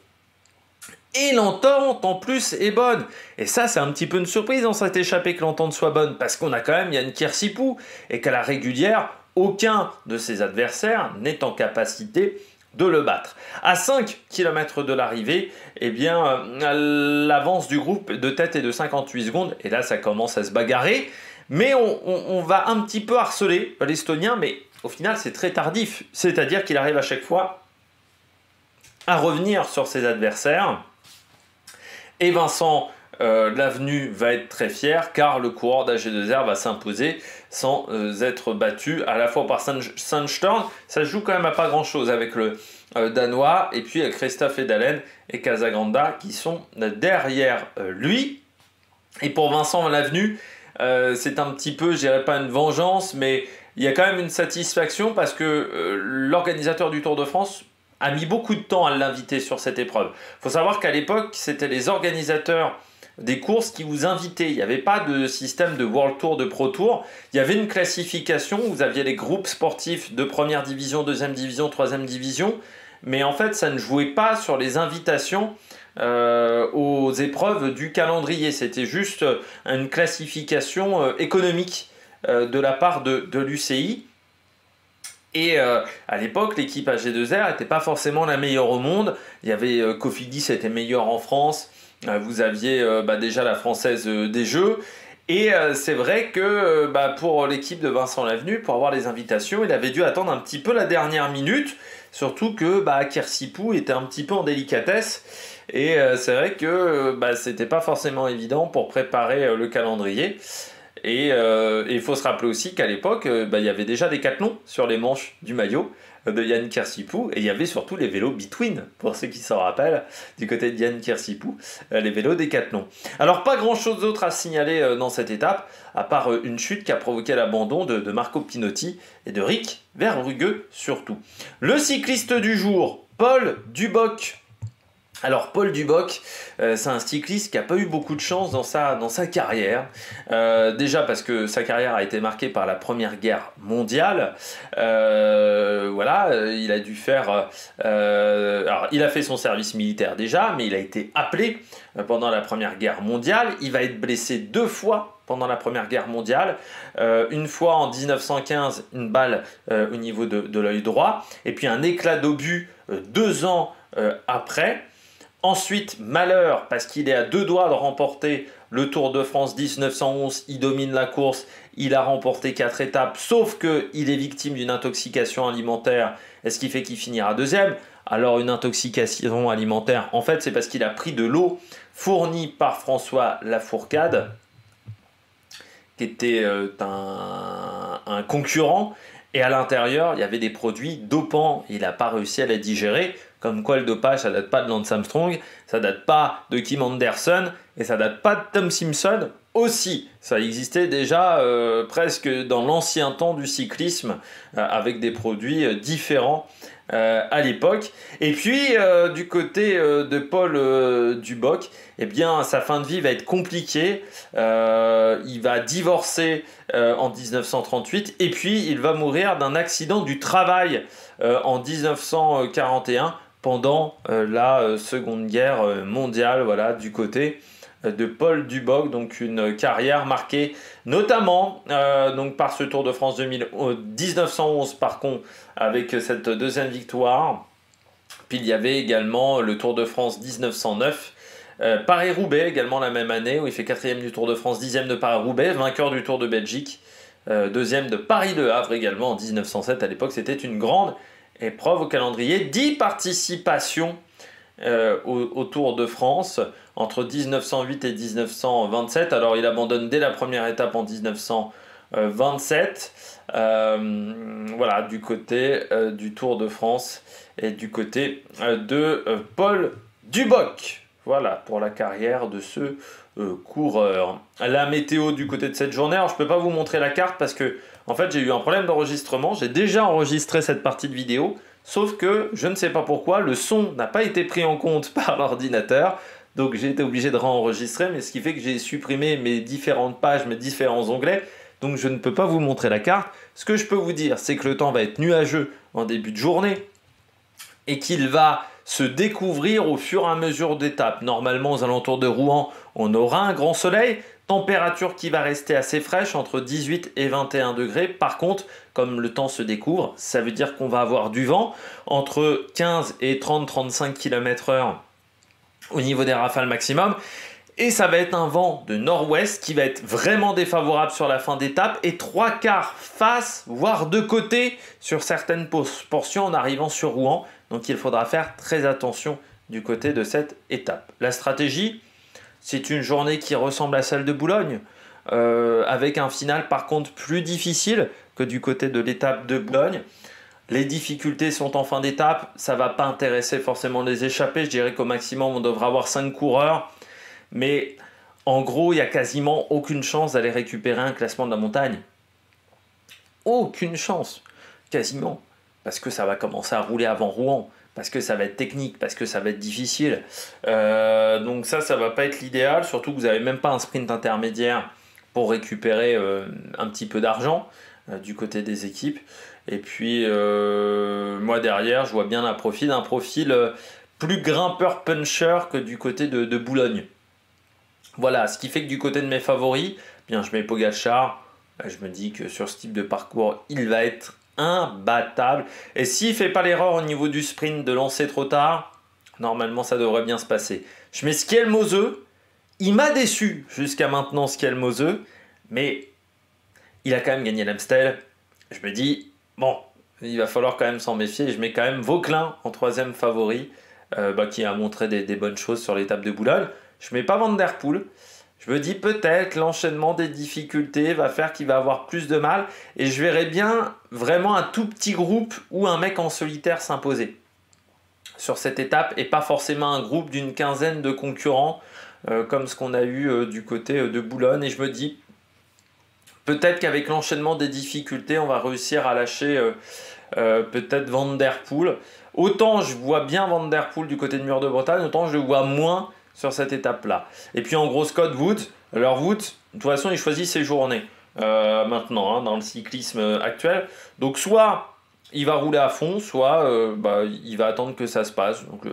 Et l'entente en plus est bonne. Et ça, c'est un petit peu une surprise dans cette échappée que l'entente soit bonne, parce qu'on a quand même Jan Kirsipuu, et qu'à la régulière, aucun de ses adversaires n'est en capacité de le battre. À 5 km de l'arrivée, eh bien, l'avance du groupe de tête est de 58 secondes, et là, ça commence à se bagarrer. Mais on va un petit peu harceler l'Estonien, mais au final, c'est très tardif. C'est-à-dire qu'il arrive à chaque fois à revenir sur ses adversaires. Et Vincent Lavenu va être très fier car le coureur d'AG2R va s'imposer sans être battu à la fois par Sandström. Ça se joue quand même à pas grand chose avec le Danois et puis Christophe Edalen et Casagranda qui sont derrière lui. Et pour Vincent Lavenu, c'est un petit peu, je dirais pas une vengeance, mais il y a quand même une satisfaction parce que l'organisateur du Tour de France a mis beaucoup de temps à l'inviter sur cette épreuve. Il faut savoir qu'à l'époque, c'était les organisateurs des courses qui vous invitaient. Il n'y avait pas de système de World Tour, de Pro Tour. Il y avait une classification où vous aviez les groupes sportifs de première division, deuxième division, troisième division. Mais en fait, ça ne jouait pas sur les invitations aux épreuves du calendrier. C'était juste une classification économique de la part de l'UCI. Et à l'époque, l'équipe AG2R n'était pas forcément la meilleure au monde. Il y avait Cofidis était meilleur en France. Vous aviez déjà la Française des Jeux. Et c'est vrai que pour l'équipe de Vincent Lavenu, pour avoir les invitations, il avait dû attendre un petit peu la dernière minute. Surtout que Kirsipuu était un petit peu en délicatesse. Et c'est vrai que c'était pas forcément évident pour préparer le calendrier. Et il faut se rappeler aussi qu'à l'époque, il y avait déjà des cathlons sur les manches du maillot de Jan Kirsipuu. Et il y avait surtout les vélos Between, pour ceux qui s'en rappellent, du côté de Jan Kirsipuu, les vélos Décathlon. Alors pas grand-chose d'autre à signaler dans cette étape, à part une chute qui a provoqué l'abandon de Marco Pinotti et de Rick Verbrugge surtout. Le cycliste du jour, Paul Duboc. Alors Paul Duboc, c'est un cycliste qui n'a pas eu beaucoup de chance dans sa carrière. Déjà parce que sa carrière a été marquée par la Première Guerre mondiale. Il a dû faire... alors il a fait son service militaire déjà, mais il a été appelé pendant la Première Guerre mondiale. Il va être blessé 2 fois pendant la Première Guerre mondiale. Une fois en 1915, une balle au niveau de l'œil droit. Et puis un éclat d'obus 2 ans après. Ensuite, malheur, parce qu'il est à 2 doigts de remporter le Tour de France 1911, il domine la course, il a remporté 4 étapes, sauf qu'il est victime d'une intoxication alimentaire, et ce qui fait qu'il finira 2e. Alors une intoxication alimentaire, en fait, c'est parce qu'il a pris de l'eau fournie par François Lafourcade, qui était un concurrent, et à l'intérieur, il y avait des produits dopants, il n'a pas réussi à les digérer. Comme quoi le dopage, ça date pas de Lance Armstrong, ça date pas de Kim Anderson et ça date pas de Tom Simpson aussi. Ça existait déjà presque dans l'ancien temps du cyclisme avec des produits différents à l'époque. Et puis du côté de Paul Duboc, eh bien sa fin de vie va être compliquée. Il va divorcer en 1938 et puis il va mourir d'un accident du travail en 1941 pendant la Seconde Guerre mondiale, voilà, du côté de Paul Duboc. Donc une carrière marquée notamment donc par ce Tour de France 1911 par contre, avec cette deuxième victoire. Puis il y avait également le Tour de France 1909, Paris-Roubaix également la même année où il fait 4e du Tour de France, 10e de Paris-Roubaix, vainqueur du Tour de Belgique, 2e de Paris-Le Havre également en 1907. À l'époque c'était une grande épreuve au calendrier, 10 participations au Tour de France entre 1908 et 1927. Alors il abandonne dès la première étape en 1927. Voilà, du côté du Tour de France et du côté de Paul Duboc. Voilà pour la carrière de ce coureur. La météo du côté de cette journée, alors je ne peux pas vous montrer la carte parce que en fait j'ai eu un problème d'enregistrement, j'ai déjà enregistré cette partie de vidéo, sauf que je ne sais pas pourquoi, le son n'a pas été pris en compte par l'ordinateur, donc j'ai été obligé de réenregistrer, mais ce qui fait que j'ai supprimé mes différentes pages, mes différents onglets, donc je ne peux pas vous montrer la carte. Ce que je peux vous dire, c'est que le temps va être nuageux en début de journée et qu'il va se découvrir au fur et à mesure d'étapes. Normalement, aux alentours de Rouen, on aura un grand soleil, température qui va rester assez fraîche, entre 18 et 21 degrés. Par contre, comme le temps se découvre, ça veut dire qu'on va avoir du vent entre 15 et 30-35 km/h au niveau des rafales maximum. Et ça va être un vent de nord-ouest qui va être vraiment défavorable sur la fin d'étape et 3/4 face, voire de côté sur certaines portions en arrivant sur Rouen. Donc il faudra faire très attention du côté de cette étape. La stratégie, c'est une journée qui ressemble à celle de Boulogne, avec un final par contre plus difficile que du côté de l'étape de Boulogne. Les difficultés sont en fin d'étape, ça ne va pas intéresser forcément les échappés. Je dirais qu'au maximum on devra avoir 5 coureurs. Mais en gros, il n'y a quasiment aucune chance d'aller récupérer un classement de la montagne. Aucune chance, quasiment. Parce que ça va commencer à rouler avant Rouen, parce que ça va être technique, parce que ça va être difficile. Donc ça ne va pas être l'idéal, surtout que vous n'avez même pas un sprint intermédiaire pour récupérer un petit peu d'argent du côté des équipes. Et puis, moi derrière, je vois bien un profil plus grimpeur-puncher que du côté de Boulogne. Voilà, ce qui fait que du côté de mes favoris, bien, je mets Pogačar. Je me dis que sur ce type de parcours, il va être imbattable. Et s'il ne fait pas l'erreur au niveau du sprint de lancer trop tard, normalement, ça devrait bien se passer. Je mets Skelmose. Il m'a déçu jusqu'à maintenant, Skelmose. Mais il a quand même gagné l'Amstel. Je me dis, bon, il va falloir quand même s'en méfier. Je mets quand même Vauquelin en 3e favori, qui a montré des bonnes choses sur l'étape de Boulogne. Je ne mets pas Van Der Poel. Je me dis peut-être l'enchaînement des difficultés va faire qu'il va avoir plus de mal. Et je verrai bien vraiment un tout petit groupe ou un mec en solitaire s'imposer sur cette étape. Et pas forcément un groupe d'une quinzaine de concurrents comme ce qu'on a eu du côté de Boulogne. Et je me dis peut-être qu'avec l'enchaînement des difficultés, on va réussir à lâcher peut-être Van Der Poel. Autant je vois bien Van Der Poel du côté de Mur de Bretagne, autant je le vois moins sur cette étape-là. Et puis en gros, Scott Woods. Alors Woods, de toute façon, il choisit ses journées maintenant dans le cyclisme actuel. Donc soit il va rouler à fond, soit il va attendre que ça se passe. Donc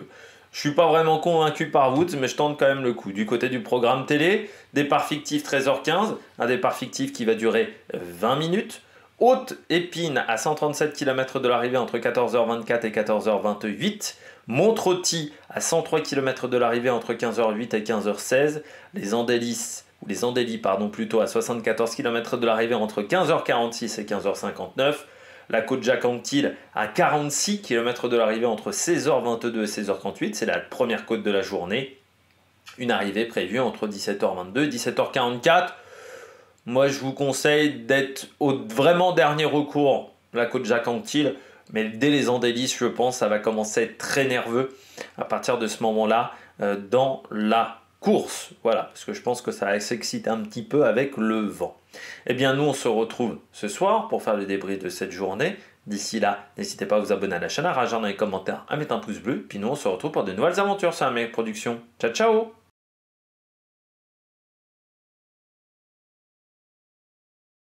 je suis pas vraiment convaincu par Woods, mais je tente quand même le coup. Du côté du programme télé, départ fictif 13h15, un départ fictif qui va durer 20 minutes. Haute-Épine à 137 km de l'arrivée entre 14h24 et 14h28. Montroti à 103 km de l'arrivée entre 15h08 et 15h16. Les Andélis plutôt à 74 km de l'arrivée entre 15h46 et 15h59. La côte Jacques-Anquetil à 46 km de l'arrivée entre 16h22 et 16h38. C'est la première côte de la journée. Une arrivée prévue entre 17h22 et 17h44. Moi, je vous conseille d'être au vraiment dernier recours, la côte Jacques-Anquetil. Mais dès les Andelys, je pense, ça va commencer à être très nerveux à partir de ce moment-là dans la course. Voilà, parce que je pense que ça va s'exciter un petit peu avec le vent. Eh bien, nous, on se retrouve ce soir pour faire le débrief de cette journée. D'ici là, n'hésitez pas à vous abonner à la chaîne, à réagir dans les commentaires, à mettre un pouce bleu. Puis nous, on se retrouve pour de nouvelles aventures sur Amérique Production. Ciao, ciao!